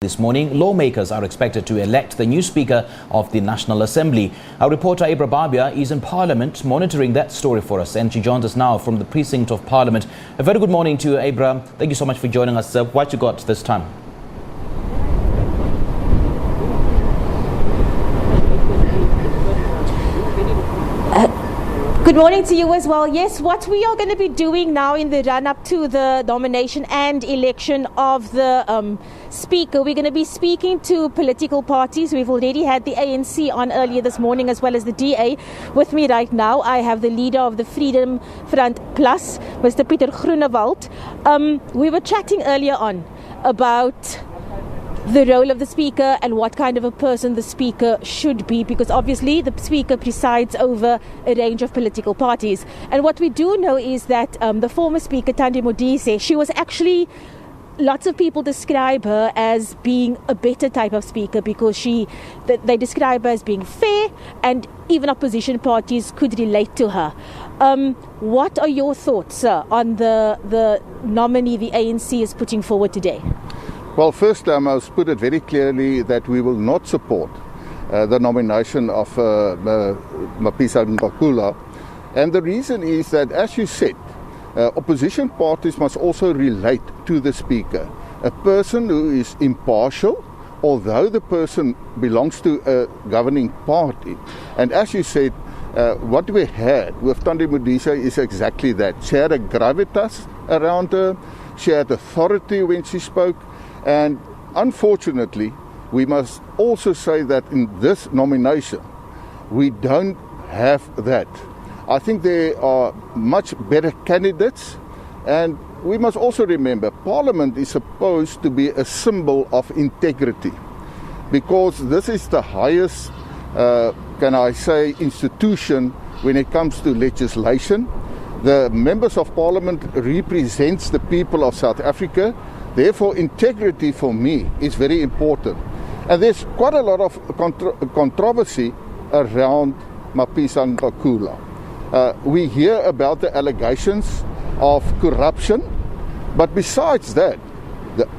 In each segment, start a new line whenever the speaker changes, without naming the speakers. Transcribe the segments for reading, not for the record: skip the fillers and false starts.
This morning, lawmakers are expected to elect the new Speaker of the National Assembly. Our reporter Abra Babia is in Parliament monitoring that story for us, and she joins us now from the precinct of Parliament. A very good morning to you, Abra. Thank you so much for joining us. What you got this time?
Good morning to you as well. Yes, what we are going to be doing now in the run-up to the nomination and election of the Speaker, we're going to be speaking to political parties. We've already had the ANC on earlier this morning, as well as the DA. With me right now, I have the leader of the Freedom Front Plus, Mr. Pieter Groenewald. We were chatting earlier on about the role of the Speaker and what kind of a person the Speaker should be, because obviously the Speaker presides over a range of political parties. And what we do know is that the former Speaker, Thandi Modise, she was actually, lots of people describe her as being a better type of Speaker, because they describe her as being fair, and even opposition parties could relate to her. What are your thoughts, sir, on the nominee the ANC is putting forward today?
Well, first, I must put it very clearly that we will not support the nomination of Mapisa Nkakula. And the reason is that, as you said, opposition parties must also relate to the Speaker. A person who is impartial, although the person belongs to a governing party. And as you said, what we had with Thandi Modise is exactly that. She had a gravitas around her. She had authority when she spoke. And unfortunately, we must also say that in this nomination, we don't have that. I think there are much better candidates, and we must also remember Parliament is supposed to be a symbol of integrity, because this is the highest, can I say, institution when it comes to legislation. The members of Parliament represents the people of South Africa. Therefore, integrity for me is very important. And there's quite a lot of controversy around Mapisa Nkakula. We hear about the allegations of corruption, but besides that,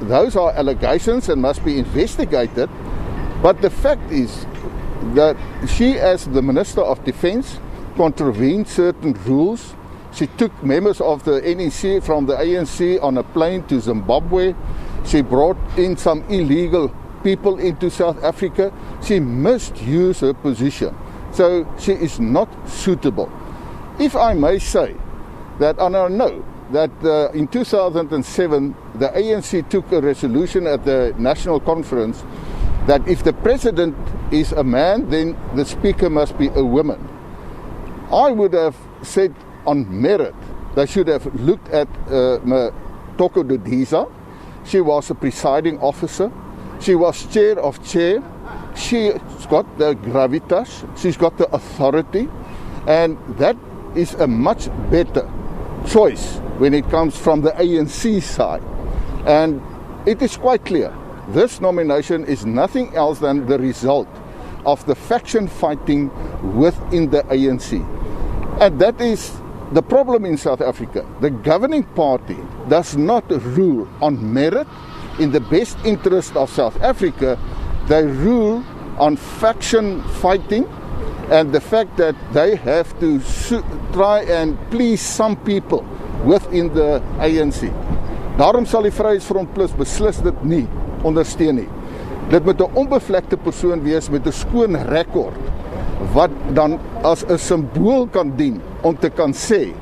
those are allegations and must be investigated. But the fact is that she, as the Minister of Defence, contravened certain rules. She took members of the NEC from the ANC on a plane to Zimbabwe. She brought in some illegal people into South Africa. She misused her position. So she is not suitable. If I may say that, and I know that in 2007, the ANC took a resolution at the National Conference that if the President is a man, then the Speaker must be a woman. I would have said, on merit, they should have looked at Toko Dodiza. She was a presiding officer. She was chair of chair. She's got the gravitas. She's got the authority. And that is a much better choice when it comes from the ANC side. And it is quite clear, this nomination is nothing else than the result of the faction fighting within the ANC. And that is the problem in South Africa. The governing party does not rule on merit in the best interest of South Africa. They rule on faction fighting and the fact that they have to try and please some people within the ANC. Daarom sal die Vryheidsfront Plus beslis dit nie ondersteun nie. Dit moet 'n onbevlekte persoon wees met 'n skoon rekord, wat dan as 'n simbool kan dien om te kan sê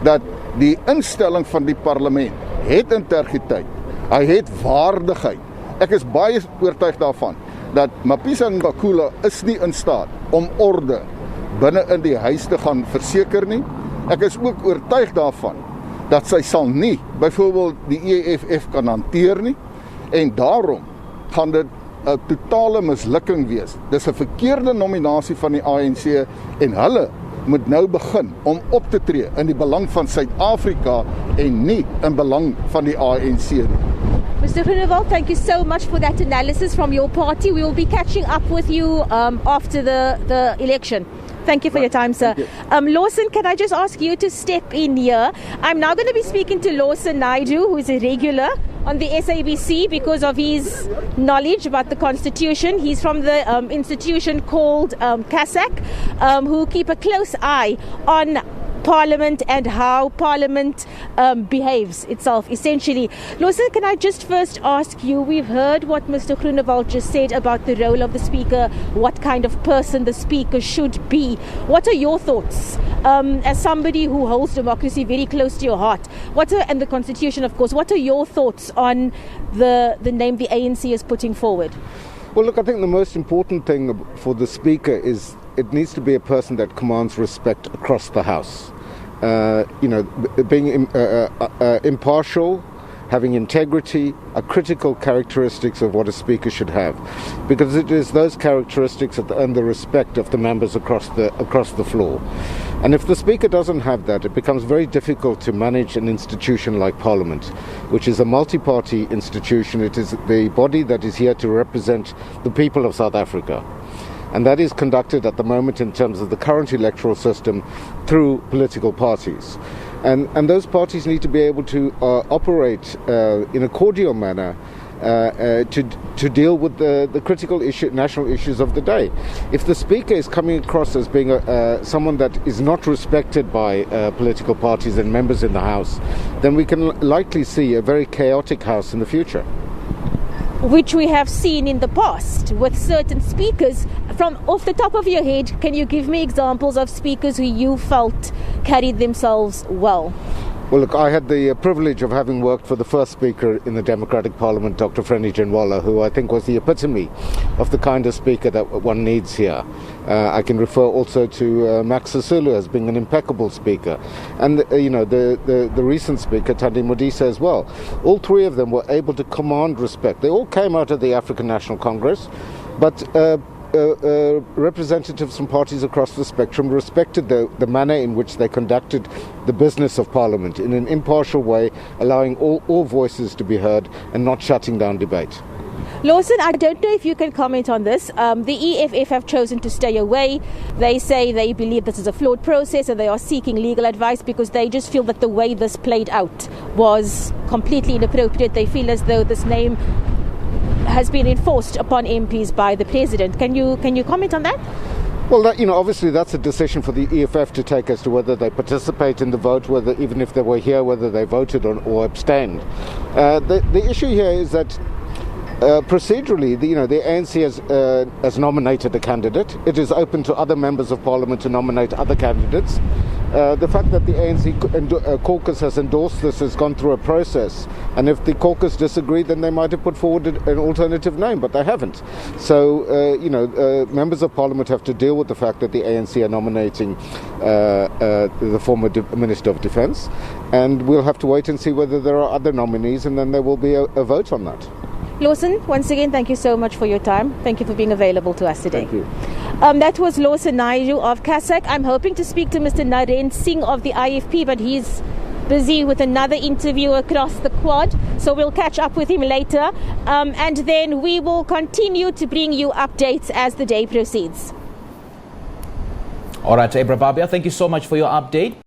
dat die instelling van die parlement het integriteit, hy het waardigheid. Ek is baie oortuig daarvan dat Mapisa Nkakula is nie in staat om orde binne in die huis te gaan verseker nie. Ek is ook oortuig daarvan dat sy sal nie byvoorbeeld die EFF kan hanteer nie, en daarom gaan dit 'n totale mislukking wees. Dis 'n verkeerde nominasie van die ANC en hulle moet nou begin om op te tree in die belang van Suid-Afrika en nie in belang van die ANC nie.
Mr. Groenewald, thank you so much for that analysis from your party. We will be catching up with you after the election. Thank you for your time, sir. Lawson, can I just ask you to step in here? I'm now going to be speaking to Lawson Naidoo, who is a regular on the SABC because of his knowledge about the Constitution. He's from the institution called CASAC, who keep a close eye on Parliament and how Parliament behaves itself, essentially. Lawson, can I just first ask you, we've heard what Mr. Groenewald just said about the role of the Speaker, what kind of person the Speaker should be. What are your thoughts as somebody who holds democracy very close to your heart? And the Constitution, of course, what are your thoughts on the name the ANC is putting forward?
Well, look, I think the most important thing for the Speaker is it needs to be a person that commands respect across the House. Being impartial, having integrity are critical characteristics of what a Speaker should have, because it is those characteristics that earn the respect of the members across the floor. And if the Speaker doesn't have that, it becomes very difficult to manage an institution like Parliament, which is a multi-party institution. It is the body that is here to represent the people of South Africa. And that is conducted at the moment in terms of the current electoral system through political parties. And those parties need to be able to operate in a cordial manner to deal with the critical national issues of the day. If the Speaker is coming across as being someone that is not respected by political parties and members in the House, then we can likely see a very chaotic House in the future.
Which we have seen in the past with certain speakers. From off the top of your head, can you give me examples of speakers who you felt carried themselves well?
Well, look, I had the privilege of having worked for the first Speaker in the Democratic Parliament, Dr. Pieter Groenewald, who I think was the epitome of the kind of Speaker that one needs here. I can refer also to Max Sisulu as being an impeccable Speaker. And, the recent Speaker, Thandi Modise, as well. All three of them were able to command respect. They all came out of the African National Congress, but representatives from parties across the spectrum respected the manner in which they conducted the business of Parliament in an impartial way, allowing all voices to be heard and not shutting down debate.
Lawson, I don't know if you can comment on this. The EFF have chosen to stay away. They say they believe this is a flawed process and they are seeking legal advice because they just feel that the way this played out was completely inappropriate. They feel as though this name has been enforced upon MPs by the President. Can you comment on that?
Well, obviously that's a decision for the EFF to take as to whether they participate in the vote, whether even if they were here, whether they voted on or abstained. The issue here is that procedurally, the ANC has nominated a candidate. It is open to other members of Parliament to nominate other candidates. The fact that the ANC caucus has endorsed this has gone through a process, and if the caucus disagreed, then they might have put forward an alternative name, but they haven't. So, members of Parliament have to deal with the fact that the ANC are nominating the former Minister of Defence, and we'll have to wait and see whether there are other nominees, and then there will be a vote on that.
Lawson, once again, thank you so much for your time. Thank you for being available to us today.
Thank you.
That was Lawson Naidoo of CASAC. I'm hoping to speak to Mr. Naren Singh of the IFP, but he's busy with another interview across the quad, so we'll catch up with him later. And then we will continue to bring you updates as the day proceeds.
All right, Abra Babia, thank you so much for your update.